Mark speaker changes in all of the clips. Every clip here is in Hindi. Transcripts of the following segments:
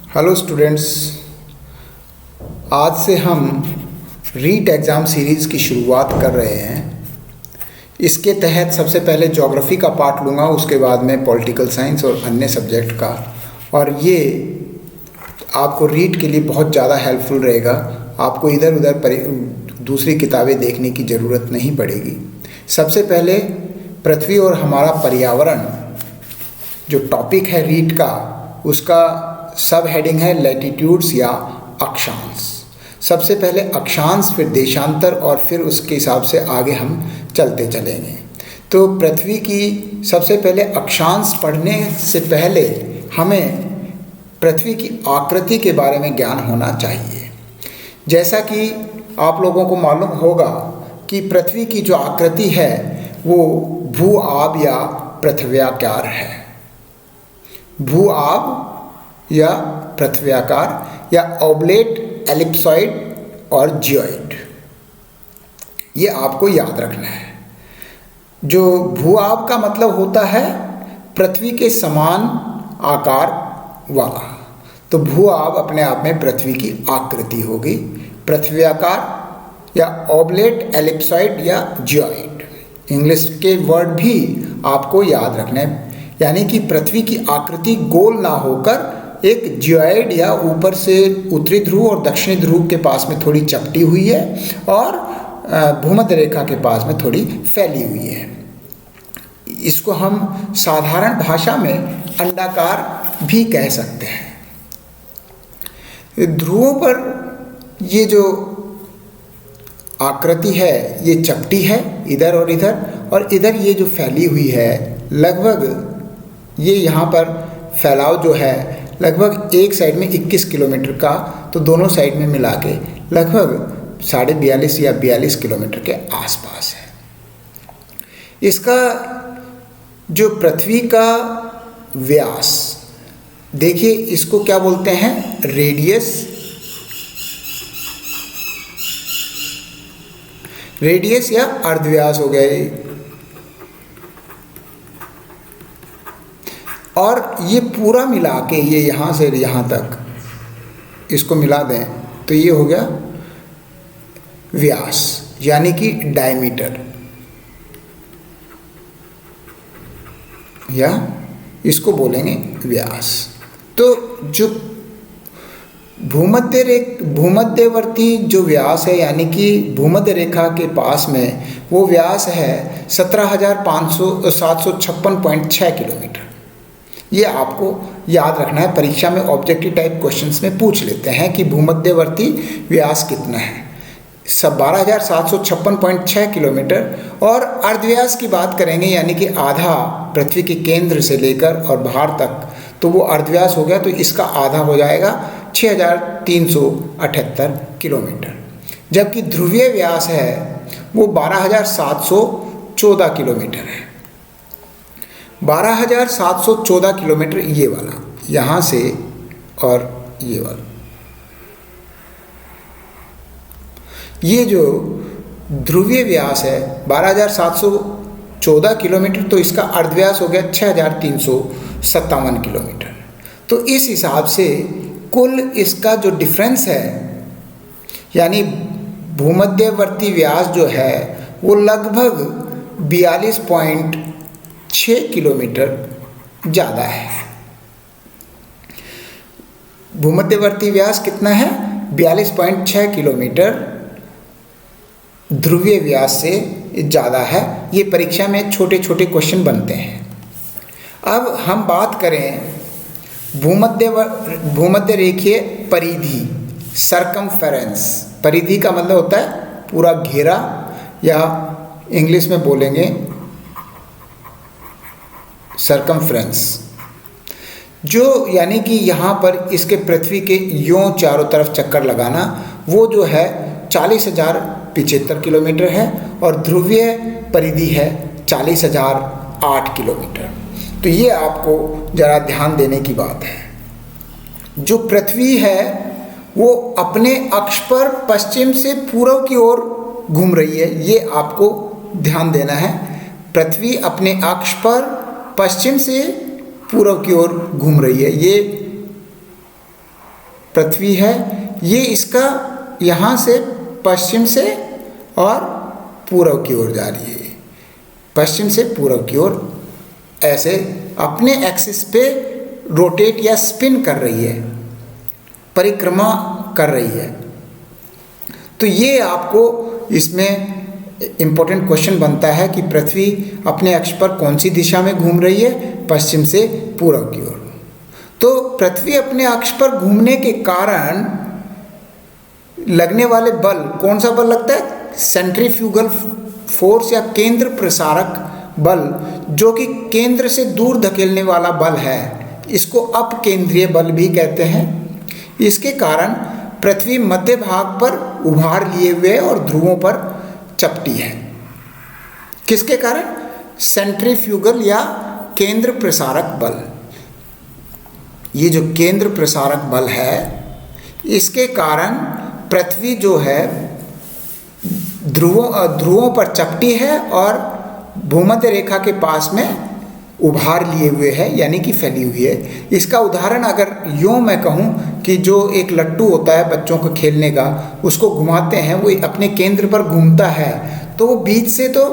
Speaker 1: हेलो स्टूडेंट्स, आज से हम रीट एग्ज़ाम सीरीज़ की शुरुआत कर रहे हैं। इसके तहत सबसे पहले ज्योग्राफी का पार्ट लूँगा, उसके बाद में पॉलिटिकल साइंस और अन्य सब्जेक्ट का। और ये आपको रीट के लिए बहुत ज़्यादा हेल्पफुल रहेगा। आपको इधर उधर दूसरी किताबें देखने की ज़रूरत नहीं पड़ेगी। सबसे पहले पृथ्वी और हमारा पर्यावरण जो टॉपिक है रीट का, उसका सब हेडिंग है लैटिट्यूड्स या अक्षांश। सबसे पहले अक्षांश, फिर देशांतर और फिर उसके हिसाब से आगे हम चलते चलेंगे। तो पृथ्वी की सबसे पहले अक्षांश पढ़ने से पहले हमें पृथ्वी की आकृति के बारे में ज्ञान होना चाहिए। जैसा कि आप लोगों को मालूम होगा कि पृथ्वी की जो आकृति है वो भू आब या पृथ्व्याकार है। भू आब या पृथ्व्याकार या ओब्लेट, एलिप्सॉइड और जियोइड, ये आपको याद रखना है। जो भूआब का मतलब होता है पृथ्वी के समान आकार वाला, तो भूआब अपने आप में पृथ्वी की आकृति होगी। पृथ्व्याकार या ओब्लेट, एलिप्सॉइड या जियोइड, इंग्लिश के वर्ड भी आपको याद रखने हैं। यानी कि पृथ्वी की आकृति गोल ना होकर एक जियोइड या ऊपर से उत्तरी ध्रुव और दक्षिणी ध्रुव के पास में थोड़ी चपटी हुई है और भूमध्य रेखा के पास में थोड़ी फैली हुई है। इसको हम साधारण भाषा में अंडाकार भी कह सकते हैं। ध्रुवों पर ये जो आकृति है ये चपटी है इधर और इधर, और इधर ये जो फैली हुई है लगभग ये यहाँ पर फैलाव जो है लगभग एक साइड में 21 किलोमीटर का, तो दोनों साइड में मिला के लगभग 42.5 या 42 किलोमीटर के आसपास है। इसका जो पृथ्वी का व्यास देखिए, इसको क्या बोलते हैं, रेडियस। रेडियस या अर्धव्यास हो गया। और ये पूरा मिला के ये यहाँ से यहाँ तक इसको मिला दें तो ये हो गया व्यास, यानी कि डायमीटर, या इसको बोलेंगे व्यास। तो जो भूमध्यवर्ती जो व्यास है यानी कि भूमध्य रेखा के पास में, वो व्यास है 17,756.6 किलोमीटर। ये आपको याद रखना है। परीक्षा में ऑब्जेक्टिव टाइप क्वेश्चंस में पूछ लेते हैं कि भूमध्यवर्ती व्यास कितना है, सब 12,756.6 किलोमीटर। और अर्धव्यास की बात करेंगे यानी कि आधा पृथ्वी के केंद्र से लेकर और बाहर तक, तो वो अर्धव्यास हो गया, तो इसका आधा हो जाएगा 6,378 किलोमीटर। जबकि ध्रुवीय व्यास है वो 12,714 किलोमीटर है। 12,714 किलोमीटर ये वाला, यहाँ से और ये वाला, ये जो ध्रुवीय व्यास है 12,714 किलोमीटर, तो इसका अर्धव्यास हो गया 6,357 किलोमीटर। तो इस हिसाब से कुल इसका जो डिफरेंस है, यानी भूमध्यवर्ती व्यास जो है वो लगभग 42.6 किलोमीटर ज़्यादा है। भूमध्यवर्ती व्यास कितना है, 42.6 किलोमीटर ध्रुवीय व्यास से ज़्यादा है। ये परीक्षा में छोटे छोटे क्वेश्चन बनते हैं। अब हम बात करें भूमध्य रेखीय परिधि, सरकमफेरेंस। परिधि का मतलब होता है पूरा घेरा, या इंग्लिश में बोलेंगे सरकमफ्रेंस। जो यानी कि यहाँ पर इसके पृथ्वी के यों चारों तरफ चक्कर लगाना, वो जो है 40,075 किलोमीटर है, और ध्रुवीय परिधि है 40,008 किलोमीटर। तो ये आपको ज़रा ध्यान देने की बात है। जो पृथ्वी है वो अपने अक्ष पर पश्चिम से पूर्व की ओर घूम रही है, ये आपको ध्यान देना है। पृथ्वी अपने अक्ष पर पश्चिम से पूर्व की ओर घूम रही है। ये पृथ्वी है, ये इसका यहाँ से पश्चिम से और पूर्व की ओर जा रही है, पश्चिम से पूर्व की ओर ऐसे अपने एक्सिस पे रोटेट या स्पिन कर रही है, परिक्रमा कर रही है। तो ये आपको इसमें इम्पोर्टेंट क्वेश्चन बनता है कि पृथ्वी अपने अक्ष पर कौन सी दिशा में घूम रही है, पश्चिम से पूर्व की ओर। तो पृथ्वी अपने अक्ष पर घूमने के कारण लगने वाले बल, कौन सा बल लगता है? सेंट्रीफ्यूगल फोर्स या केंद्र प्रसारक बल, जो कि केंद्र से दूर धकेलने वाला बल है। इसको अपकेंद्रीय बल भी कहते हैं। इसके कारण पृथ्वी मध्य भाग पर उभार लिए हुए और ध्रुवों पर चपटी है। किसके कारण? सेंट्रीफ्यूगल या केंद्र प्रसारक बल। ये जो केंद्र प्रसारक बल है, इसके कारण पृथ्वी जो है ध्रुवों पर चपटी है और भूमध्य रेखा के पास में उभार लिए हुए है, यानी कि फैली हुई है। इसका उदाहरण अगर यूँ मैं कहूँ कि जो एक लट्टू होता है बच्चों को खेलने का, उसको घुमाते हैं, वो अपने केंद्र पर घूमता है, तो वो बीच से तो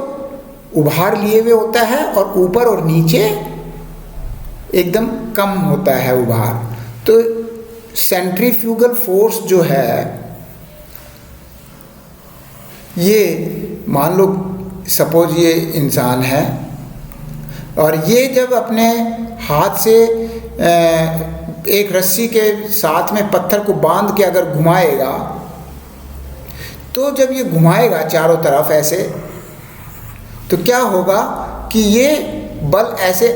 Speaker 1: उभार लिए हुए होता है और ऊपर और नीचे एकदम कम होता है उभार। तो सेंट्रीफ्यूगल फोर्स जो है, ये मान लो सपोज ये इंसान है और ये जब अपने हाथ से एक रस्सी के साथ में पत्थर को बांध के अगर घुमाएगा, तो जब ये घुमाएगा चारों तरफ ऐसे, तो क्या होगा कि ये बल ऐसे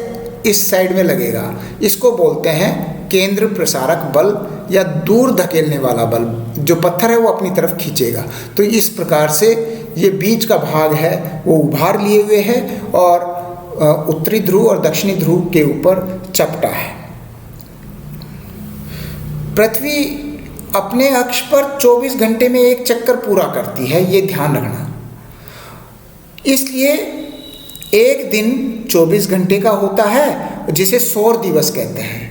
Speaker 1: इस साइड में लगेगा। इसको बोलते हैं केंद्र प्रसारक बल या दूर धकेलने वाला बल। जो पत्थर है वो अपनी तरफ खींचेगा। तो इस प्रकार से ये बीच का भाग है वो उभार लिए हुए है और उत्तरी ध्रुव और दक्षिणी ध्रुव के ऊपर चपटा है। पृथ्वी अपने अक्ष पर 24 घंटे में एक चक्कर पूरा करती है, ये ध्यान रखना। इसलिए एक दिन 24 घंटे का होता है, जिसे सौर दिवस कहते हैं।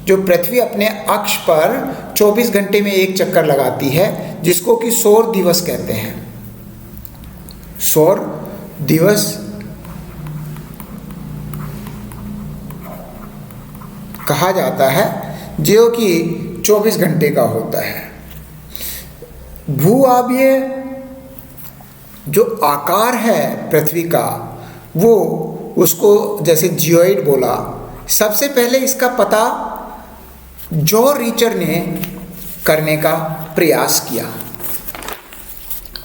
Speaker 1: जो पृथ्वी अपने अक्ष पर 24 घंटे में एक चक्कर लगाती है, जिसको कि सौर दिवस कहते हैं। सौर दिवस कहा जाता है, जो कि 24 घंटे का होता है। भूआबीय जो आकार है पृथ्वी का, वो उसको जैसे जियोइड बोला। सबसे पहले इसका पता जॉ रीचर ने करने का प्रयास किया।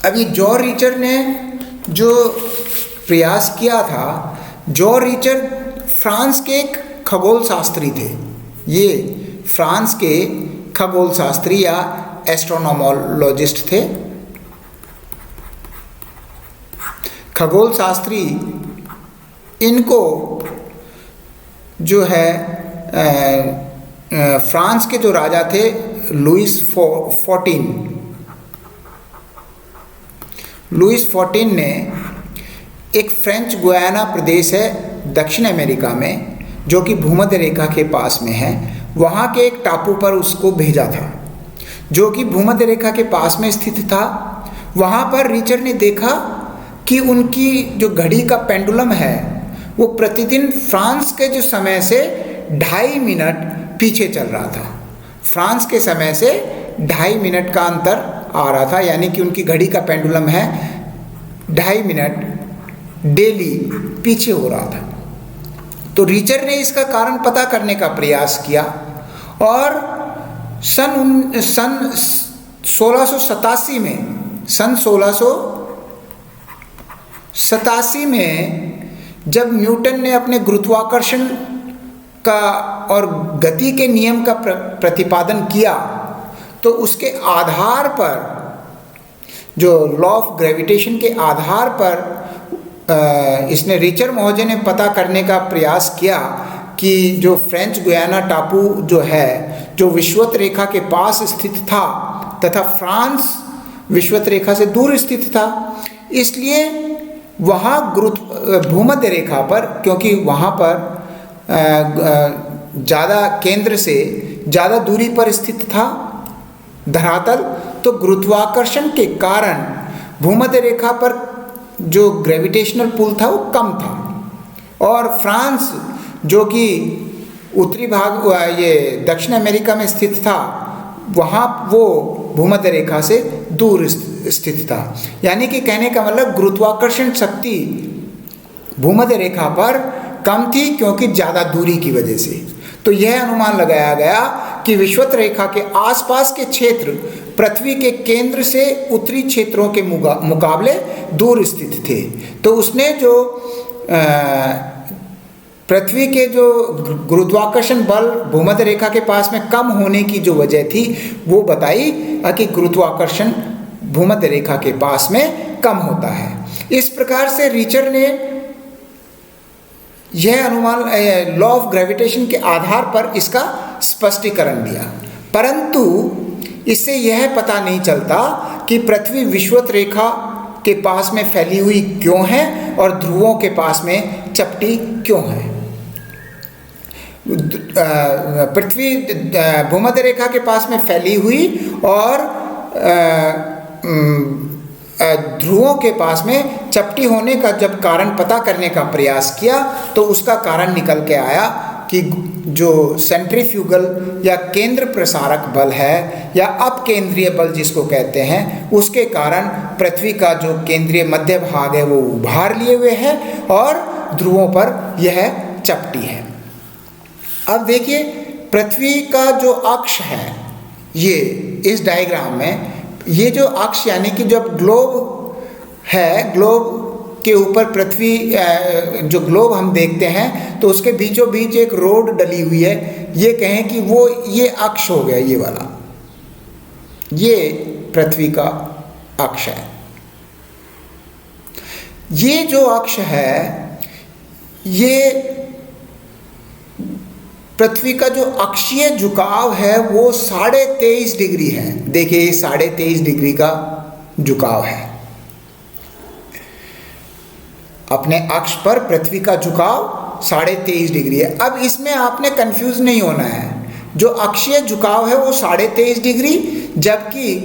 Speaker 1: अब ये जॉ रीचर ने जो प्रयास किया था, जॉ रीचर फ्रांस के एक खगोल शास्त्री थे। ये फ्रांस के खगोल शास्त्री या एस्ट्रोनोमोलॉजिस्ट थे। खगोल शास्त्री इनको जो है फ्रांस के जो राजा थे लुइस 14 ने एक फ्रेंच गुयाना प्रदेश है दक्षिण अमेरिका में, जो कि भूमध्य रेखा के पास में है, वहाँ के एक टापू पर उसको भेजा था, जो कि भूमध्य रेखा के पास में स्थित था। वहाँ पर रीचर ने देखा कि उनकी जो घड़ी का पेंडुलम है वो प्रतिदिन फ्रांस के जो समय से 2.5 मिनट पीछे चल रहा था। फ्रांस के समय से 2.5 मिनट का अंतर आ रहा था, यानी कि उनकी घड़ी का पेंडुलम है 2.5 मिनट डेली पीछे हो रहा था। तो रीचर ने इसका कारण पता करने का प्रयास किया और सन 1687 में जब न्यूटन ने अपने गुरुत्वाकर्षण का और गति के नियम का प्रतिपादन किया, तो उसके आधार पर, जो लॉ ऑफ ग्रेविटेशन के आधार पर इसने रीचर महोदय ने पता करने का प्रयास किया कि जो फ्रेंच गुयाना टापू जो है, जो विषुवत रेखा के पास स्थित था तथा फ्रांस विषुवत रेखा से दूर स्थित था, इसलिए वहाँ भूमध्य रेखा पर, क्योंकि वहाँ पर ज़्यादा केंद्र से ज़्यादा दूरी पर स्थित था, धरातल, तो गुरुत्वाकर्षण के कारण भूमध्य रेखा पर जो ग्रेविटेशनल पुल था वो कम था, और फ्रांस जो कि उत्तरी भाग ये दक्षिण अमेरिका में स्थित था, वहाँ वो भूमध्य रेखा से दूर स्थित था। यानी कि कहने का मतलब गुरुत्वाकर्षण शक्ति भूमध्य रेखा पर कम थी क्योंकि ज़्यादा दूरी की वजह से। तो यह अनुमान लगाया गया कि विषुवत रेखा के आसपास के क्षेत्र पृथ्वी के केंद्र से उत्तरी क्षेत्रों के मुकाबले दूर स्थित थे। तो उसने जो पृथ्वी के जो गुरुत्वाकर्षण बल भूमध्य रेखा के पास में कम होने की जो वजह थी वो बताई कि गुरुत्वाकर्षण भूमध्य रेखा के पास में कम होता है। इस प्रकार से रिचर ने यह अनुमान लॉ ऑफ ग्रेविटेशन के आधार पर इसका स्पष्टीकरण दिया, परंतु इससे यह पता नहीं चलता कि पृथ्वी विषुवत रेखा के पास में फैली हुई क्यों है और ध्रुवों के पास में चपटी क्यों है। पृथ्वी भूमध्य रेखा के पास में फैली हुई और ध्रुवों के पास में चपटी होने का जब कारण पता करने का प्रयास किया तो उसका कारण निकल के आया कि जो सेंट्रीफ्यूगल या केंद्र प्रसारक बल है या अपकेंद्रीय बल जिसको कहते हैं, उसके कारण पृथ्वी का जो केंद्रीय मध्य भाग है वो उभार लिए हुए है और ध्रुवों पर यह चपटी है। अब देखिए पृथ्वी का जो अक्ष है, ये इस डायग्राम में ये जो अक्ष यानी कि जब ग्लोब है, ग्लोब के ऊपर पृथ्वी जो ग्लोब हम देखते हैं तो उसके बीचों बीच एक रोड डली हुई है, ये कहें कि वो ये अक्ष हो गया, ये वाला ये पृथ्वी का अक्ष है। ये जो अक्ष है ये पृथ्वी का जो अक्षीय झुकाव है वो 23.5 डिग्री है। देखिए ये 23.5 डिग्री का झुकाव है। अपने अक्ष पर पृथ्वी का झुकाव 23.5 डिग्री है। अब इसमें आपने कंफ्यूज नहीं होना है, जो अक्षीय झुकाव है वो 23.5 डिग्री, जबकि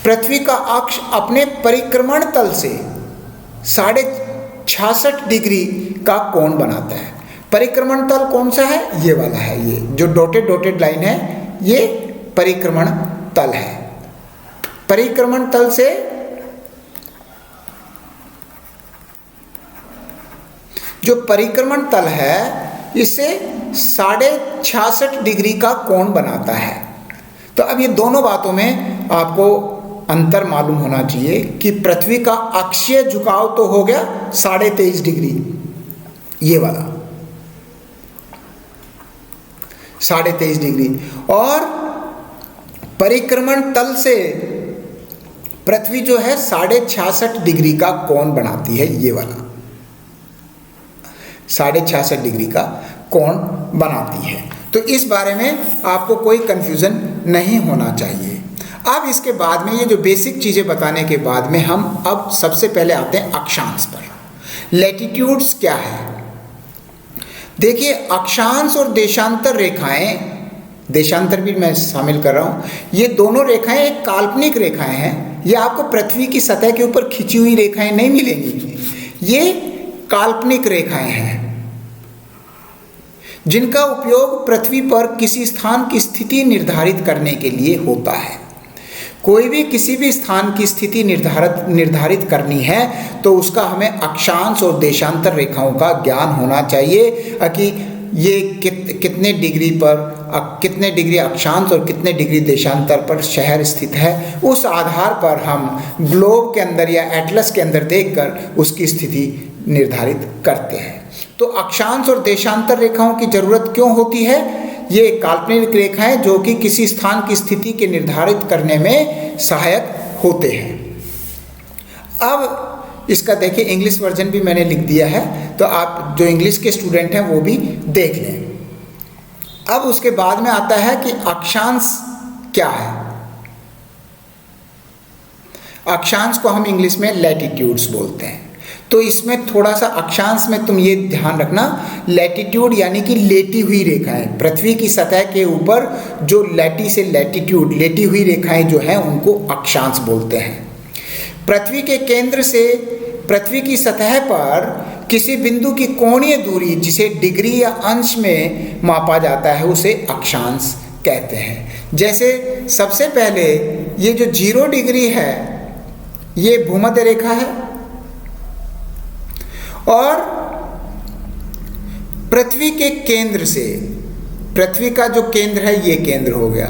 Speaker 1: पृथ्वी का अक्ष अपने परिक्रमण तल से 66.5 डिग्री का कोण बनाता है। परिक्रमण तल कौन सा है? ये वाला है, ये जो डॉटेड लाइन है ये परिक्रमण तल है। परिक्रमण तल से जो परिक्रमण तल है इससे 66.5 डिग्री का कोण बनाता है। तो अब ये दोनों बातों में आपको अंतर मालूम होना चाहिए कि पृथ्वी का अक्षीय झुकाव तो हो गया 23.5 डिग्री, ये वाला 23.5 डिग्री, और परिक्रमण तल से पृथ्वी जो है 66.5 डिग्री का कोण बनाती है, ये वाला 66.5 डिग्री का कोण बनाती है। तो इस बारे में आपको कोई कंफ्यूजन नहीं होना चाहिए। अब इसके बाद में ये जो बेसिक चीज़ें बताने के बाद में हम अब सबसे पहले आते हैं अक्षांश पर। लैटिट्यूड्स क्या है? देखिए अक्षांश और देशांतर रेखाएं, देशांतर भी मैं शामिल कर रहा हूँ, ये दोनों रेखाएं एक काल्पनिक रेखाएं हैं। ये आपको पृथ्वी की सतह के ऊपर खिंची हुई रेखाएं नहीं मिलेंगी, ये काल्पनिक रेखाएं हैं जिनका उपयोग पृथ्वी पर किसी स्थान की स्थिति निर्धारित करने के लिए होता है। कोई भी किसी भी स्थान की स्थिति निर्धारित करनी है तो उसका हमें अक्षांश और देशांतर रेखाओं का ज्ञान होना चाहिए कि ये कितने डिग्री पर, कितने डिग्री अक्षांश और कितने डिग्री देशांतर पर शहर स्थित है। उस आधार पर हम ग्लोब के अंदर या एटलस के अंदर देखकर उसकी स्थिति निर्धारित करते हैं। तो अक्षांश और देशांतर रेखाओं की जरूरत क्यों होती है? ये काल्पनिक रेखाएं जो कि किसी स्थान की स्थिति के निर्धारित करने में सहायक होते हैं। अब इसका देखिए इंग्लिश वर्जन भी मैंने लिख दिया है, तो आप जो इंग्लिश के स्टूडेंट हैं वो भी देख लें। अब उसके बाद में आता है कि अक्षांश क्या है। अक्षांश को हम इंग्लिश में लैटिट्यूड्स बोलते हैं। तो इसमें थोड़ा सा अक्षांश में तुम ये ध्यान रखना, लैटिट्यूड यानी कि लेटी हुई रेखाएं, पृथ्वी की सतह के ऊपर जो लैटी से लैटिट्यूड लेटी हुई रेखाएं जो हैं उनको अक्षांश बोलते हैं। पृथ्वी के केंद्र से पृथ्वी की सतह पर किसी बिंदु की कोणीय दूरी जिसे डिग्री या अंश में मापा जाता है उसे अक्षांश कहते हैं। जैसे सबसे पहले ये जो 0 डिग्री है ये भूमध्य रेखा है और पृथ्वी के केंद्र से, पृथ्वी का जो केंद्र है ये केंद्र हो गया,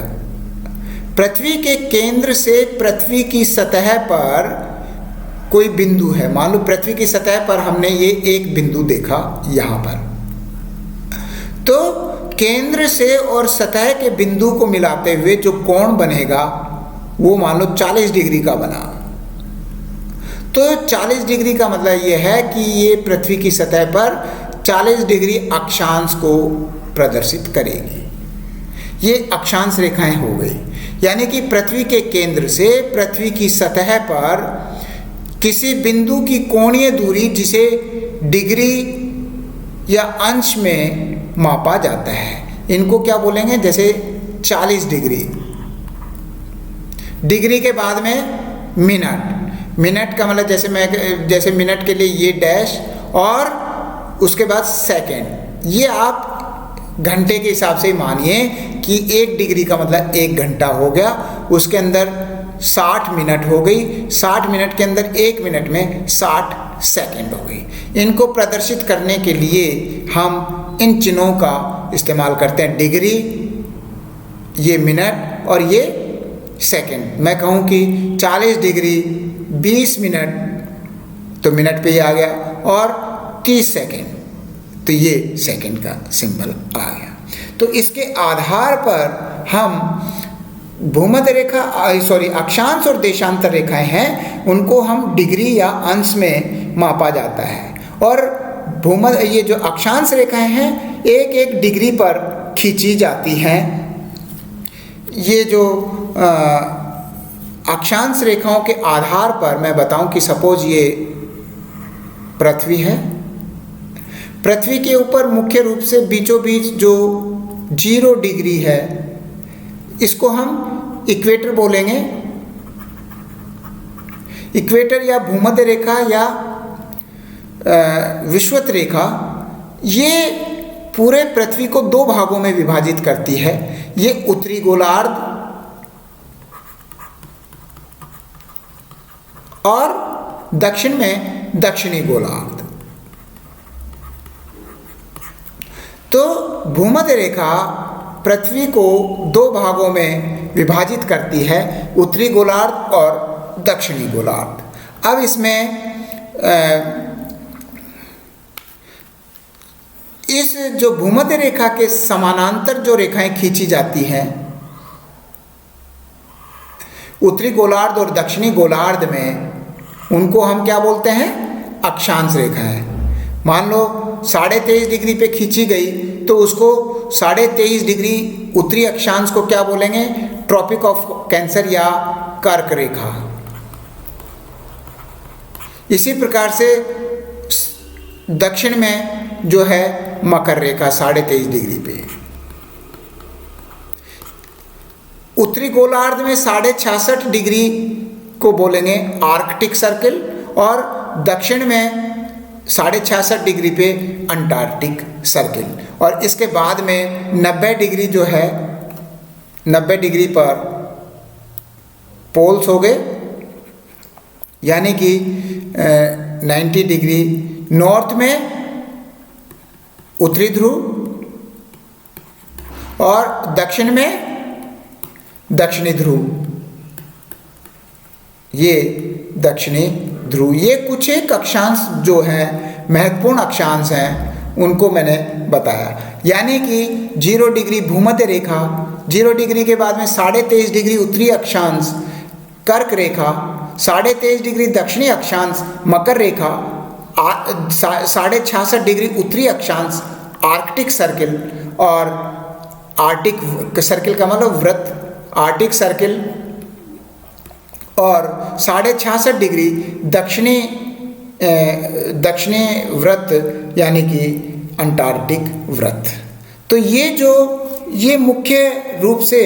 Speaker 1: पृथ्वी के केंद्र से पृथ्वी की सतह पर कोई बिंदु है, मान लो पृथ्वी की सतह पर हमने ये एक बिंदु देखा यहाँ पर, तो केंद्र से और सतह के बिंदु को मिलाते हुए जो कोण बनेगा वो मान लो 40 डिग्री का बना। तो 40 डिग्री का मतलब ये है कि ये पृथ्वी की सतह पर 40 डिग्री अक्षांश को प्रदर्शित करेगी। ये अक्षांश रेखाएं हो गई, यानी कि पृथ्वी के केंद्र से पृथ्वी की सतह पर किसी बिंदु की कोणीय दूरी जिसे डिग्री या अंश में मापा जाता है, इनको क्या बोलेंगे, जैसे 40 डिग्री, डिग्री के बाद में मिनट, मिनट का मतलब जैसे मिनट के लिए ये डैश और उसके बाद सेकंड, ये आप घंटे के हिसाब से मानिए कि 1 डिग्री का मतलब 1 घंटा हो गया, उसके अंदर 60 मिनट हो गई, 60 मिनट के अंदर 1 मिनट में 60 सेकंड हो गई। इनको प्रदर्शित करने के लिए हम इन चिन्हों का इस्तेमाल करते हैं, डिग्री, ये मिनट और ये सेकंड। मैं कहूँ कि 40 डिग्री 20 मिनट तो मिनट पे ही आ गया, और 30 सेकंड तो ये सेकंड का सिंबल आ गया। तो इसके आधार पर हम भूमध्य रेखा अक्षांश और देशांतर रेखाएं हैं, उनको हम डिग्री या अंश में मापा जाता है। और ये जो अक्षांश रेखाएं हैं 1-1 डिग्री पर खींची जाती हैं। ये जो अक्षांश रेखाओं के आधार पर मैं बताऊं कि सपोज ये पृथ्वी है, पृथ्वी के ऊपर मुख्य रूप से बीचों बीच जो 0 डिग्री है इसको हम इक्वेटर बोलेंगे। इक्वेटर या भूमध्य रेखा या विषुवत रेखा ये पूरे पृथ्वी को 2 भागों में विभाजित करती है। ये उत्तरी गोलार्ध और दक्षिण में दक्षिणी गोलार्ध। तो भूमध्य रेखा पृथ्वी को 2 भागों में विभाजित करती है, उत्तरी गोलार्ध और दक्षिणी गोलार्ध। अब इसमें इस जो भूमध्य रेखा के समानांतर जो रेखाएं खींची जाती हैं उत्तरी गोलार्ध और दक्षिणी गोलार्ध में, उनको हम क्या बोलते हैं, अक्षांश रेखाएं। मान लो 23.5 डिग्री पे खींची गई तो उसको 23.5 डिग्री उत्तरी अक्षांश को क्या बोलेंगे, ट्रॉपिक ऑफ कैंसर या कर्क रेखा। इसी प्रकार से दक्षिण में जो है मकर रेखा 23.5 डिग्री पे। उत्तरी गोलार्ध में 66.5 डिग्री को बोलेंगे आर्कटिक सर्किल, और दक्षिण में 66.5 डिग्री पे अंटार्कटिक सर्किल। और इसके बाद में 90 डिग्री जो है, 90 डिग्री पर पोल्स हो गए, यानी कि 90 डिग्री नॉर्थ में उत्तरी ध्रुव और दक्षिण में दक्षिणी ध्रुव, ये दक्षिणी ध्रुव। ये कुछ एक अक्षांश जो है महत्वपूर्ण अक्षांश हैं, उनको मैंने बताया। यानी कि 0 डिग्री भूमध्य रेखा, 0 डिग्री के बाद में 23.5 डिग्री उत्तरी अक्षांश कर्क रेखा, 23.5 डिग्री दक्षिणी अक्षांश मकर रेखा, 66.5 डिग्री उत्तरी अक्षांश आर्कटिक सर्किल, और आर्कटिक सर्किल का मतलब वृत्त, आर्कटिक सर्किल, और 66.5 डिग्री दक्षिणी दक्षिणी व्रत यानी कि अंटार्कटिक व्रत। तो ये मुख्य रूप से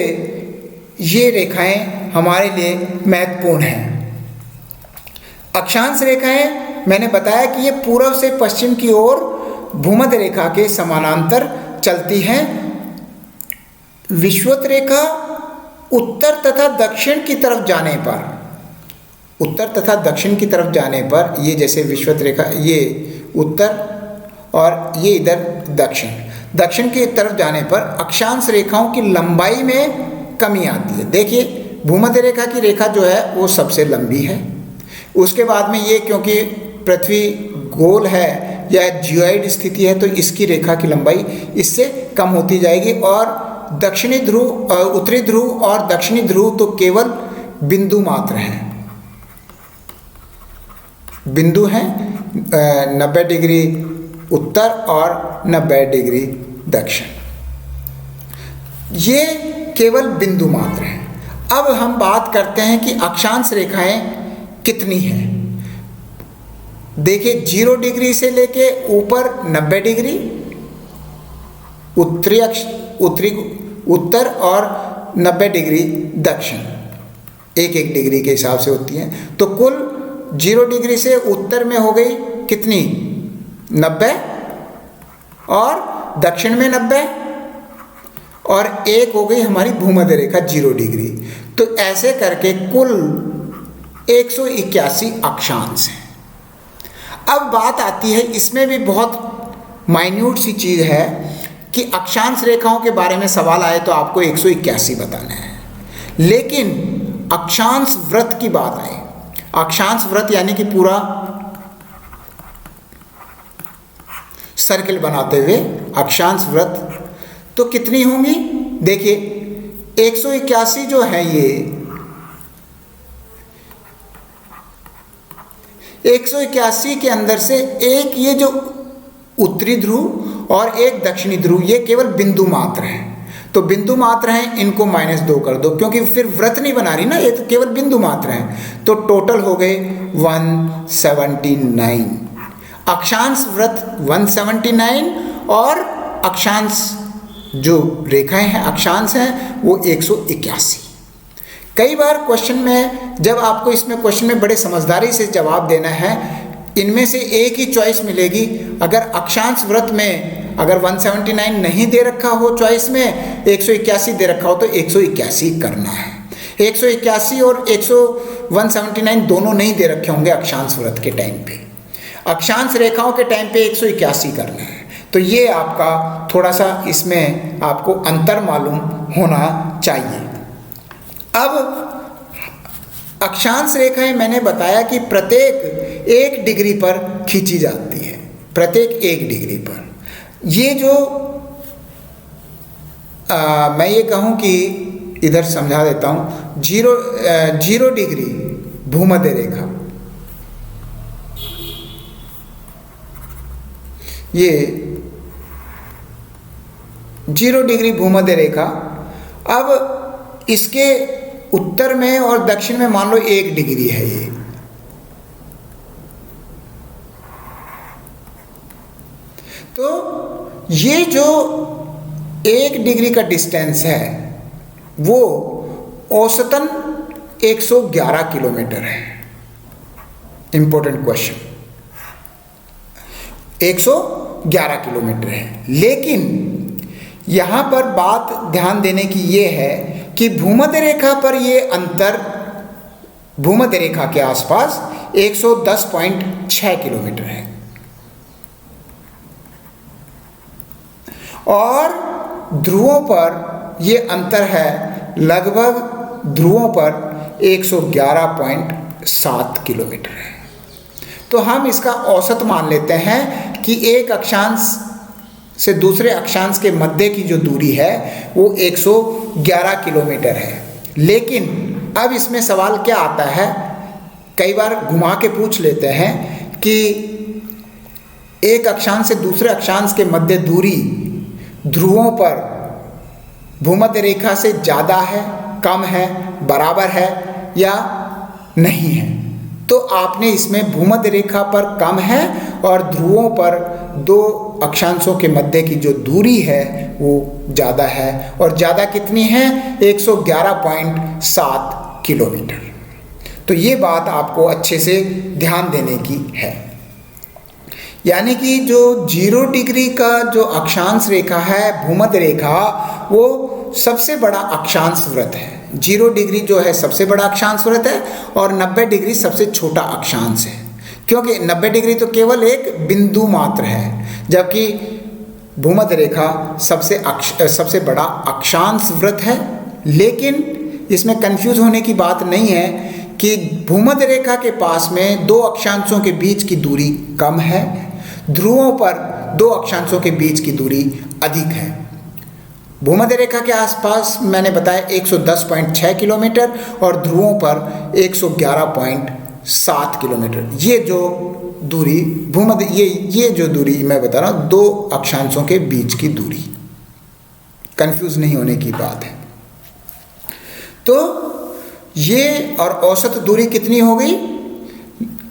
Speaker 1: ये रेखाएं हमारे लिए महत्वपूर्ण हैं। अक्षांश रेखाएं मैंने बताया कि ये पूर्व से पश्चिम की ओर भूमध्य रेखा के समानांतर चलती हैं। विषुवत रेखा उत्तर तथा दक्षिण की तरफ जाने पर, ये जैसे विषुवत रेखा ये उत्तर और ये इधर दक्षिण की तरफ जाने पर अक्षांश रेखाओं की लंबाई में कमी आती है। देखिए भूमध्य रेखा की रेखा जो है वो सबसे लंबी है, उसके बाद में ये क्योंकि पृथ्वी गोल है या जियोइड स्थिति है तो इसकी रेखा की लंबाई इससे कम होती जाएगी, और दक्षिणी ध्रुव, उत्तरी ध्रुव और दक्षिणी ध्रुव तो केवल बिंदु मात्र हैं, बिंदु हैं 90 डिग्री उत्तर और 90 डिग्री दक्षिण, ये केवल बिंदु मात्र हैं। अब हम बात करते हैं कि अक्षांश रेखाएं कितनी हैं। देखिए 0 डिग्री से लेके ऊपर 90 डिग्री उत्तर और 90 डिग्री दक्षिण, एक डिग्री के हिसाब से होती हैं। तो कुल 0 डिग्री से उत्तर में हो गई कितनी 90 और दक्षिण में 90 और एक हो गई हमारी भूमध्य रेखा 0 डिग्री। तो ऐसे करके कुल 181 अक्षांश हैं। अब बात आती है, इसमें भी बहुत माइन्यूट सी चीज़ है कि अक्षांश रेखाओं के बारे में सवाल आए तो आपको 181 बताना है, लेकिन अक्षांश व्रत की बात आए, अक्षांश व्रत यानी कि पूरा सर्किल बनाते हुए अक्षांश व्रत, तो कितनी होंगी? देखिए 181 जो है, ये 181 के अंदर से एक ये जो उत्तरी ध्रुव और एक दक्षिणी ध्रुव, ये केवल बिंदु मात्र हैं। तो बिंदु मात्र हैं, इनको -2 कर दो क्योंकि फिर व्रत नहीं बना रही ना, ये तो केवल बिंदु मात्र हैं। तो टोटल हो गए 179 अक्षांश व्रत 179, और अक्षांश जो रेखाएं हैं अक्षांश हैं वो 181। कई बार क्वेश्चन में जब आपको इसमें क्वेश्चन में बड़े समझदारी से जवाब देना है, इनमें से एक ही चॉइस मिलेगी। अगर अक्षांश व्रत में अगर 179 नहीं दे रखा हो चॉइस में, 181 दे रखा हो तो 181 करना है। 181 और 179 दोनों नहीं दे रखे होंगे अक्षांश व्रत के टाइम पे, अक्षांश रेखाओं के टाइम पे 181 करना है। तो ये आपका थोड़ा सा इसमें आपको अंतर मालूम होना चाहिए। अब अक्षांश रेखाएं मैंने बताया कि प्रत्येक 1 डिग्री पर खींची जाती है, प्रत्येक 1 डिग्री पर। ये जो मैं ये कहूँ कि इधर समझा देता हूँ, 0 डिग्री भूमध्य रेखा, ये 0 डिग्री भूमध्य रेखा। अब इसके उत्तर में और दक्षिण में मान लो 1 डिग्री है ये, तो ये जो 1 डिग्री का डिस्टेंस है वो औसतन 111 किलोमीटर है। इंपॉर्टेंट क्वेश्चन, 111 किलोमीटर है। लेकिन यहाँ पर बात ध्यान देने की ये है कि भूमध्य रेखा पर ये अंतर भूमध्य रेखा के आसपास 110.6 किलोमीटर है, और ध्रुवों पर ये अंतर है लगभग ध्रुवों पर 111.7 किलोमीटर है। तो हम इसका औसत मान लेते हैं कि एक अक्षांश से दूसरे अक्षांश के मध्य की जो दूरी है वो 111 किलोमीटर है। लेकिन अब इसमें सवाल क्या आता है, कई बार घुमा के पूछ लेते हैं कि एक अक्षांश से दूसरे अक्षांश के मध्य दूरी ध्रुवों पर भूमध्य रेखा से ज़्यादा है, कम है, बराबर है या नहीं है। तो आपने इसमें भूमध्य रेखा पर कम है और ध्रुवों पर दो अक्षांशों के मध्य की जो दूरी है वो ज़्यादा है, और ज़्यादा कितनी है? 111.7 किलोमीटर। तो ये बात आपको अच्छे से ध्यान देने की है। यानी कि जो 0 डिग्री का जो अक्षांश रेखा है भूमध्य रेखा, वो सबसे बड़ा अक्षांश वृत्त है। 0 डिग्री जो है सबसे बड़ा अक्षांश वृत्त है और 90 डिग्री सबसे छोटा अक्षांश है, क्योंकि 90 डिग्री तो केवल एक बिंदु मात्र है, जबकि भूमध्य रेखा सबसे बड़ा अक्षांश वृत्त है। लेकिन इसमें कंफ्यूज होने की बात नहीं है कि भूमध्य रेखा के पास में दो अक्षांशों के बीच की दूरी कम है, ध्रुवों पर दो अक्षांशों के बीच की दूरी अधिक है। भूमध्य रेखा के आसपास मैंने बताया 110.6 किलोमीटर और ध्रुवों पर 111.7 किलोमीटर। ये जो दूरी ये जो दूरी मैं बता रहा हूँ, दो अक्षांशों के बीच की दूरी, कंफ्यूज नहीं होने की बात है। तो ये और औसत दूरी कितनी हो गई?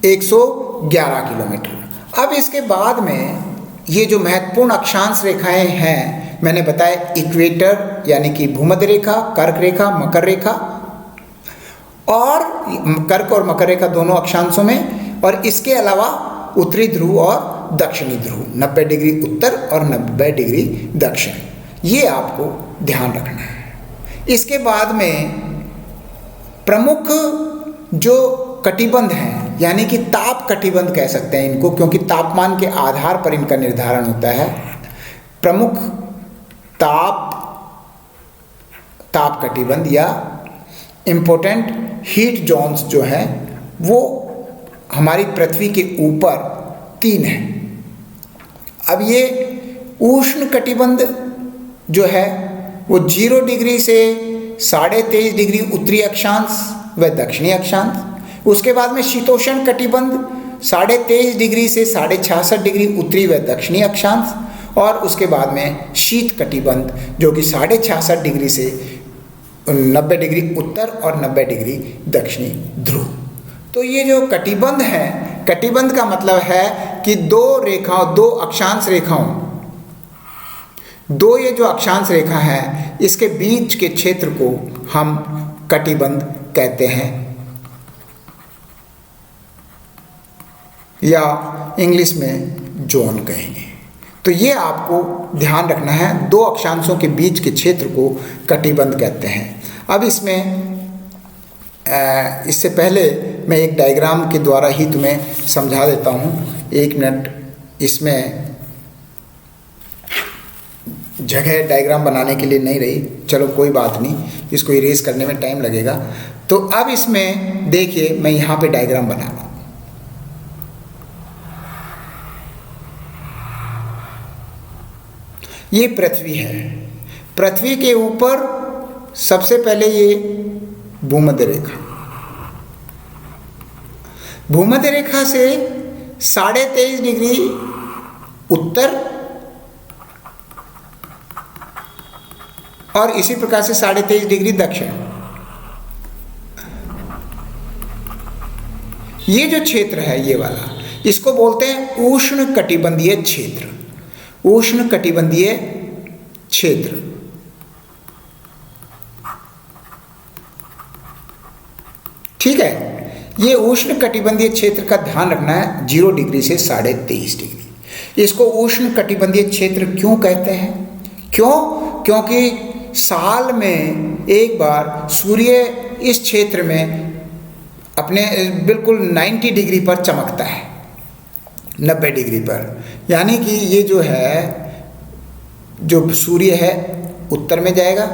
Speaker 1: 111 किलोमीटर। अब इसके बाद में ये जो महत्वपूर्ण अक्षांश रेखाएं हैं मैंने बताया, इक्वेटर यानी कि भूमध्य रेखा, कर्क रेखा, मकर रेखा, और कर्क और मकर रेखा दोनों अक्षांशों में, और इसके अलावा उत्तरी ध्रुव और दक्षिणी ध्रुव, 90 डिग्री उत्तर और 90 डिग्री दक्षिण, ये आपको ध्यान रखना है। इसके बाद में प्रमुख जो कटिबंध हैं, यानी कि ताप कटिबंध कह सकते हैं इनको, क्योंकि तापमान के आधार पर इनका निर्धारण होता है। प्रमुख ताप कटिबंध या इम्पोर्टेंट हीट जोन्स जो है वो हमारी पृथ्वी के ऊपर 3 हैं। अब ये उष्ण कटिबंध जो है वो 0 डिग्री से 23.5 डिग्री उत्तरी अक्षांश व दक्षिणी अक्षांश, उसके बाद में शीतोष्ण कटिबंध 23.5 डिग्री से 66.5 डिग्री उत्तरी व दक्षिणी अक्षांश, और उसके बाद में शीत कटिबंध जो कि 66.5 डिग्री से 90 डिग्री उत्तर और 90 डिग्री दक्षिणी ध्रुव। तो ये जो कटिबंध है, कटिबंध का मतलब है कि दो अक्षांश रेखाओं, दो ये जो अक्षांश रेखा है इसके बीच के क्षेत्र को हम कटिबंध कहते हैं, या इंग्लिश में जोन कहेंगे। तो ये आपको ध्यान रखना है, दो अक्षांशों के बीच के क्षेत्र को कटिबंध कहते हैं। अब इससे पहले मैं एक डायग्राम के द्वारा ही तुम्हें समझा देता हूँ। 1 मिनट, इसमें जगह डायग्राम बनाने के लिए नहीं रही, चलो कोई बात नहीं, इसको इरेज करने में टाइम लगेगा। तो अब इसमें देखिए, मैं यहाँ पे डायग्राम बना रहा हूँ। ये पृथ्वी है, पृथ्वी के ऊपर सबसे पहले ये भूमध्य रेखा, भूमध्य रेखा से 23.5 डिग्री उत्तर और इसी प्रकार से 23.5 डिग्री दक्षिण। ये जो क्षेत्र है ये वाला, इसको बोलते हैं उष्ण कटिबंधीय क्षेत्र, उष्ण कटिबंधीय क्षेत्र। ठीक है, ये उष्ण कटिबंधीय क्षेत्र का ध्यान रखना है, 0 डिग्री से 23.5 डिग्री। इसको उष्ण कटिबंधीय क्षेत्र क्यों कहते हैं? क्योंकि साल में एक बार सूर्य इस क्षेत्र में अपने बिल्कुल 90 डिग्री पर चमकता है, 90 डिग्री पर। यानी कि ये जो है, जो सूर्य है उत्तर में जाएगा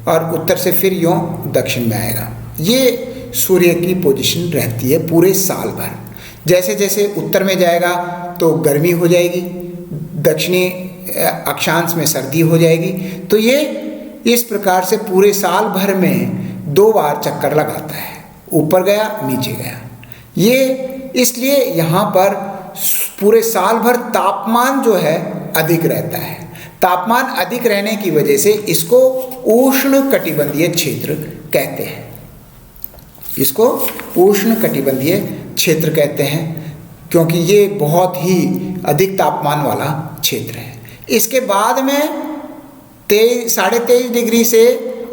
Speaker 1: और उत्तर से फिर यूँ दक्षिण में आएगा। ये सूर्य की पोजीशन रहती है पूरे साल भर। जैसे जैसे उत्तर में जाएगा तो गर्मी हो जाएगी, दक्षिणी अक्षांश में सर्दी हो जाएगी। तो ये इस प्रकार से पूरे साल भर में 2 बार चक्कर लगाता है, ऊपर गया नीचे गया। ये इसलिए यहाँ पर पूरे साल भर तापमान जो है अधिक रहता है। तापमान अधिक रहने की वजह से इसको उष्ण कटिबंधीय क्षेत्र कहते हैं। इसको उष्णकटिबंधीय क्षेत्र कहते हैं, क्योंकि ये बहुत ही अधिक तापमान वाला क्षेत्र है। इसके बाद में 23.5 डिग्री से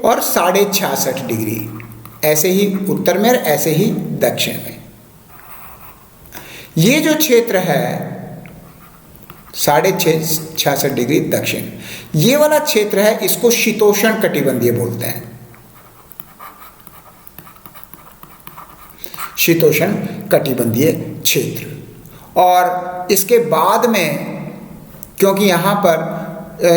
Speaker 1: और 66.5 डिग्री, ऐसे ही उत्तर में, ऐसे ही दक्षिण में। ये जो क्षेत्र है 66.5 डिग्री दक्षिण, ये वाला क्षेत्र है, इसको शीतोष्ण कटिबंधीय बोलते हैं, शीतोष्ण कटिबंधीय क्षेत्र। और इसके बाद में, क्योंकि यहाँ पर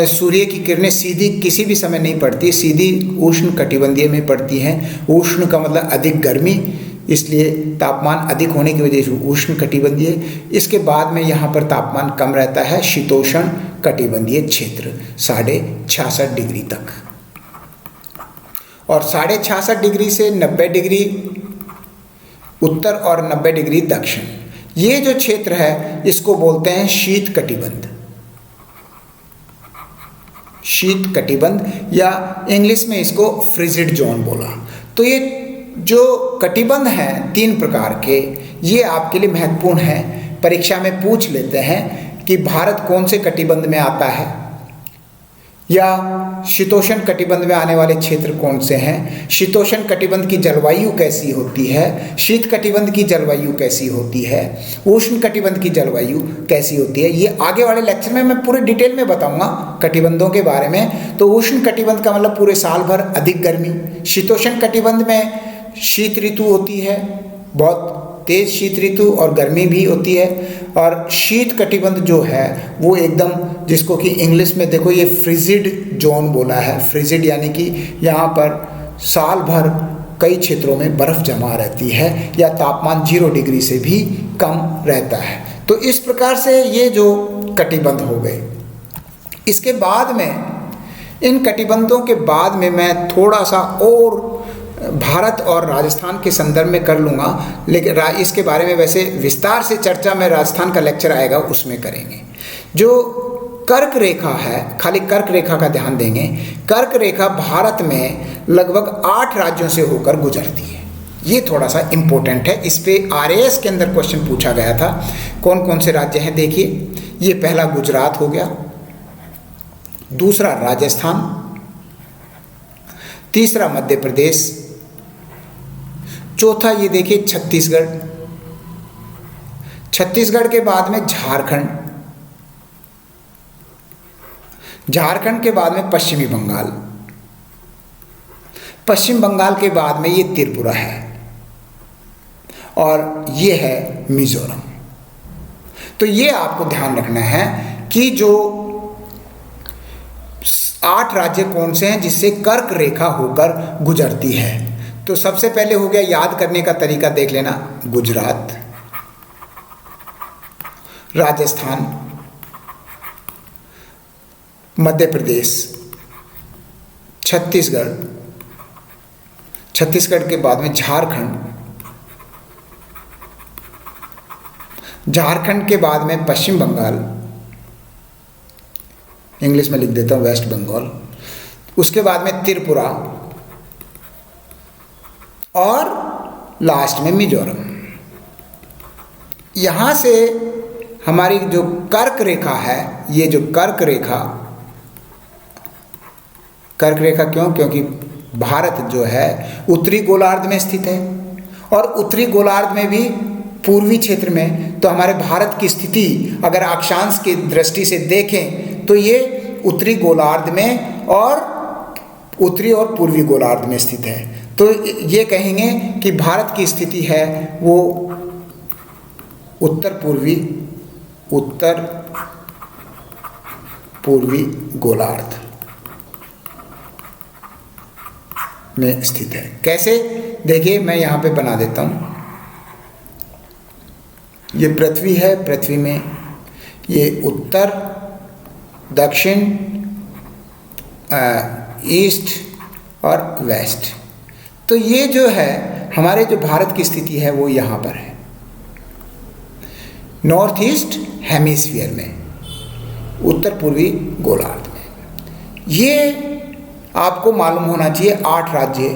Speaker 1: सूर्य की किरणें सीधी किसी भी समय नहीं पड़ती, सीधी उष्ण कटिबंधीय में पड़ती हैं। उष्ण का मतलब अधिक गर्मी, इसलिए तापमान अधिक होने की वजह से उष्ण कटिबंधीय। इसके बाद में यहाँ पर तापमान कम रहता है, शीतोष्ण कटिबंधीय क्षेत्र 66.5 डिग्री तक। और 66.5 डिग्री से 90 डिग्री उत्तर और 90 डिग्री दक्षिण, ये जो क्षेत्र है इसको बोलते हैं शीत कटिबंध, शीत कटिबंध, या इंग्लिश में इसको फ्रिजिड जोन बोला। तो ये जो कटिबंध हैं 3 प्रकार के, ये आपके लिए महत्वपूर्ण है। परीक्षा में पूछ लेते हैं कि भारत कौन से कटिबंध में आता है, या शीतोष्ण कटिबंध में आने वाले क्षेत्र कौन से हैं, शीतोष्ण कटिबंध की जलवायु कैसी होती है, शीत कटिबंध की जलवायु कैसी होती है, उष्ण कटिबंध की जलवायु कैसी होती है। ये आगे वाले लेक्चर में मैं पूरे डिटेल में बताऊंगा कटिबंधों के बारे में। तो उष्ण कटिबंध का मतलब पूरे साल भर अधिक गर्मी, शीतोष्ण कटिबंध में शीत ऋतु होती है, बहुत तेज शीत ऋतु और गर्मी भी होती है। और शीत कटिबंध जो है वो एकदम, जिसको कि इंग्लिश में देखो ये फ्रिजिड जोन बोला है, फ्रिजिड यानी कि यहाँ पर साल भर कई क्षेत्रों में बर्फ जमा रहती है या तापमान 0 डिग्री से भी कम रहता है। तो इस प्रकार से ये जो कटिबंध हो गए। इसके बाद में, इन कटिबंधों के बाद में मैं थोड़ा सा और भारत और राजस्थान के संदर्भ में कर लूँगा, लेकिन इसके बारे में वैसे विस्तार से चर्चा में राजस्थान का लेक्चर आएगा उसमें करेंगे। जो कर्क रेखा है, खाली कर्क रेखा का ध्यान देंगे। कर्क रेखा भारत में लगभग 8 राज्यों से होकर गुजरती है, ये थोड़ा सा इम्पोर्टेंट है। इस पे RAS के अंदर क्वेश्चन पूछा गया था, कौन कौन से राज्य हैं। देखिए, ये पहला गुजरात हो गया, दूसरा राजस्थान, तीसरा मध्य प्रदेश, चौथा ये देखिए छत्तीसगढ़, छत्तीसगढ़ के बाद में झारखंड, झारखंड के बाद में पश्चिमी बंगाल, पश्चिम बंगाल के बाद में ये त्रिपुरा है, और ये है मिजोरम। तो ये आपको ध्यान रखना है कि जो 8 राज्य कौन से हैं जिससे कर्क रेखा होकर गुजरती है। तो सबसे पहले हो गया, याद करने का तरीका देख लेना, गुजरात, राजस्थान, मध्य प्रदेश, छत्तीसगढ़, छत्तीसगढ़ के बाद में झारखंड, झारखंड के बाद में पश्चिम बंगाल, इंग्लिश में लिख देता हूँ वेस्ट बंगाल, उसके बाद में त्रिपुरा, और लास्ट में मिजोरम। यहाँ से हमारी जो कर्क रेखा है, ये जो कर्क रेखा क्यों? क्योंकि भारत जो है उत्तरी गोलार्ध में स्थित है, और उत्तरी गोलार्ध में भी पूर्वी क्षेत्र में, तो हमारे भारत की स्थिति अगर अक्षांश की दृष्टि से देखें तो ये उत्तरी गोलार्ध में और उत्तरी और पूर्वी गोलार्ध में स्थित है। तो ये कहेंगे कि भारत की स्थिति है वो उत्तर पूर्वी गोलार्ध में स्थित है। कैसे? देखिए, मैं यहाँ पे बना देता हूँ। ये पृथ्वी है, पृथ्वी में ये उत्तर, दक्षिण, ईस्ट और वेस्ट। तो ये जो है हमारे जो भारत की स्थिति है वो यहाँ पर है, नॉर्थ ईस्ट हेमिस्फीयर में, उत्तर पूर्वी गोलार्ध में। ये आपको मालूम होना चाहिए 8 राज्य।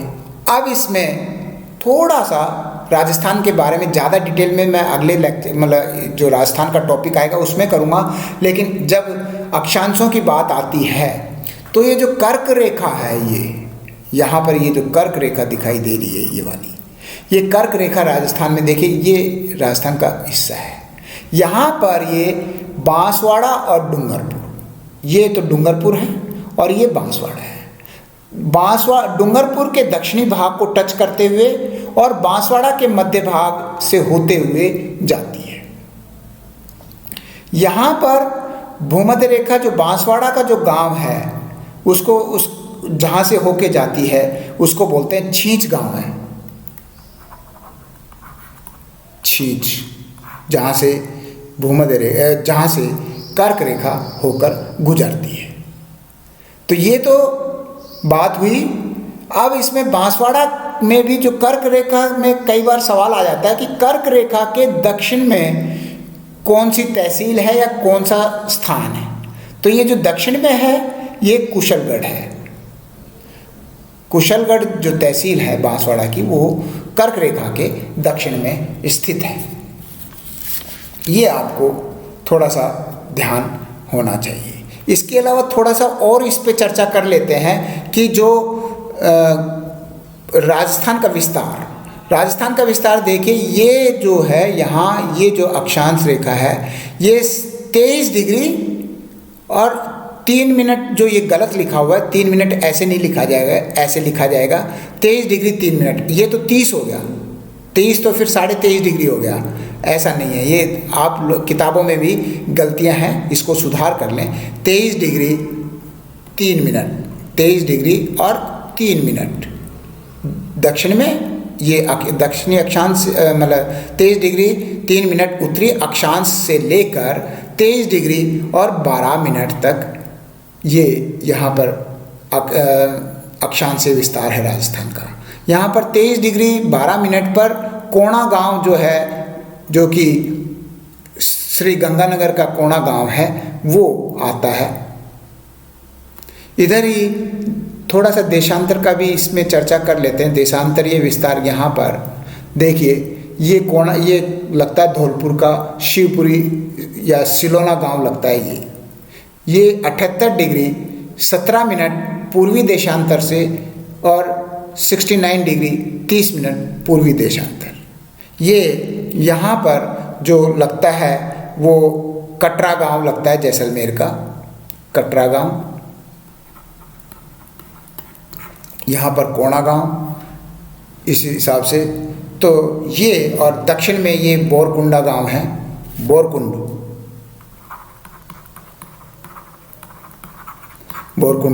Speaker 1: अब इसमें थोड़ा सा राजस्थान के बारे में ज़्यादा डिटेल में मैं अगले लेक्चर मतलब जो राजस्थान का टॉपिक आएगा उसमें करूँगा। लेकिन जब अक्षांशों की बात आती है तो ये जो कर्क रेखा है, ये यहाँ पर ये जो कर्क रेखा दिखाई दे रही है, ये वाली, ये कर्क रेखा राजस्थान में देखिए, ये राजस्थान का हिस्सा है। यहाँ पर ये बांसवाड़ा और डूंगरपुर, ये तो डूंगरपुर है और ये बांसवाड़ा है। डूंगरपुर के दक्षिणी भाग को टच करते हुए और बांसवाड़ा के मध्य भाग से होते हुए जाती है। यहाँ पर भूमध्य रेखा जो बांसवाड़ा का जो गांव है उसको जहाँ से होके जाती है उसको बोलते हैं छींच गांव है। छींच, जहाँ से जहाँ से कर्क रेखा होकर गुजरती है। तो ये तो बात हुई। अब इसमें बांसवाड़ा में भी जो कर्क रेखा में कई बार सवाल आ जाता है कि कर्क रेखा के दक्षिण में कौन सी तहसील है या कौन सा स्थान है। तो ये जो दक्षिण में है ये कुशलगढ़ है। कुशलगढ़ जो तहसील है बांसवाड़ा की, वो कर्क रेखा के दक्षिण में स्थित है। ये आपको थोड़ा सा ध्यान होना चाहिए। इसके अलावा थोड़ा सा और इस पे चर्चा कर लेते हैं कि जो राजस्थान का विस्तार देखिए, ये जो है यहाँ, ये जो अक्षांश रेखा है ये 23 डिग्री और 3 मिनट, जो ये गलत लिखा हुआ है 3 मिनट ऐसे नहीं लिखा जाएगा, ऐसे लिखा जाएगा 23 डिग्री 3 मिनट, ये तो 30 हो गया। 23 तो फिर 23.5 डिग्री हो गया, ऐसा नहीं है। ये आप किताबों में भी गलतियां हैं, इसको सुधार कर लें। 23 डिग्री 3 मिनट, 23 डिग्री और 3 मिनट दक्षिण में, ये दक्षिणी अक्षांश मतलब 23 डिग्री 3 मिनट उत्तरी अक्षांश से लेकर 23 डिग्री और 12 मिनट तक ये यहाँ पर अक्षांश से विस्तार है राजस्थान का। यहाँ पर 23 डिग्री 12 मिनट पर कोणा गांव जो है, जो कि श्री गंगानगर का कोणा गांव है, वो आता है। इधर ही थोड़ा सा देशांतर का भी इसमें चर्चा कर लेते हैं। देशांतरीय विस्तार यहाँ पर देखिए, ये कोणा, ये लगता है धौलपुर का शिवपुरी या सिलोना गांव लगता है। ये 78 डिग्री 17 मिनट पूर्वी देशांतर से और 69 डिग्री 30 मिनट पूर्वी देशांतर। ये यहाँ पर जो लगता है वो कटरा गांव लगता है, जैसलमेर का कटरा गांव। यहाँ पर कोणा गांव इस हिसाब से। तो ये, और दक्षिण में ये बोरकुंडा गांव है, बोरकुंड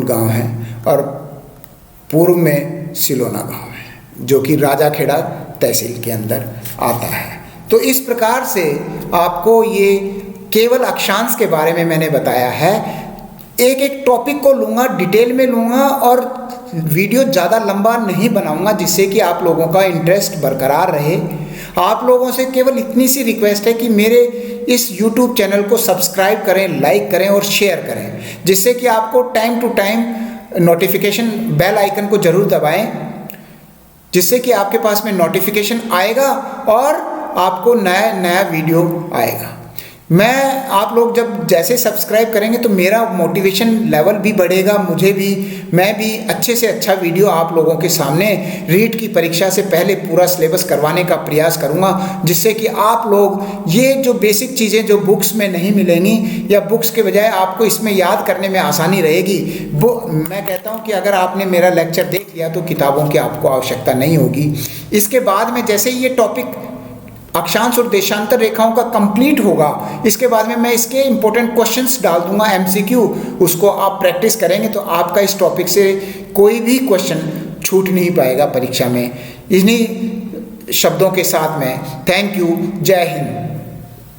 Speaker 1: गांव है, और पूर्व में सिलोना गांव है जो कि राजाखेड़ा तहसील के अंदर आता है। तो इस प्रकार से आपको ये केवल अक्षांश के बारे में मैंने बताया है। एक एक टॉपिक को लूँगा, डिटेल में लूँगा और वीडियो ज़्यादा लंबा नहीं बनाऊँगा, जिससे कि आप लोगों का इंटरेस्ट बरकरार रहे। आप लोगों से केवल इतनी सी रिक्वेस्ट है कि मेरे इस YouTube चैनल को सब्सक्राइब करें, लाइक करें और शेयर करें, जिससे कि आपको time to time notification bell icon को ज़रूर दबाएं, जिससे कि आपके पास में नोटिफिकेशन आएगा और आपको नया वीडियो आएगा। आप लोग जब जैसे सब्सक्राइब करेंगे तो मेरा मोटिवेशन लेवल भी बढ़ेगा, मैं भी अच्छे से अच्छा वीडियो आप लोगों के सामने रीट की परीक्षा से पहले पूरा सिलेबस करवाने का प्रयास करूंगा, जिससे कि आप लोग ये जो बेसिक चीज़ें जो बुक्स में नहीं मिलेंगी या बुक्स के बजाय आपको इसमें याद करने में आसानी रहेगी, वो मैं कहता हूँ कि अगर आपने मेरा लेक्चर देख लिया तो किताबों की आपको आवश्यकता नहीं होगी। इसके बाद में जैसे ही ये टॉपिक अक्षांश और देशांतर रेखाओं का कंप्लीट होगा, इसके बाद में मैं इसके इंपॉर्टेंट क्वेश्चंस डाल दूंगा MCQ, उसको आप प्रैक्टिस करेंगे तो आपका इस टॉपिक से कोई भी क्वेश्चन छूट नहीं पाएगा परीक्षा में। इन्हीं शब्दों के साथ में थैंक यू, जय हिंद।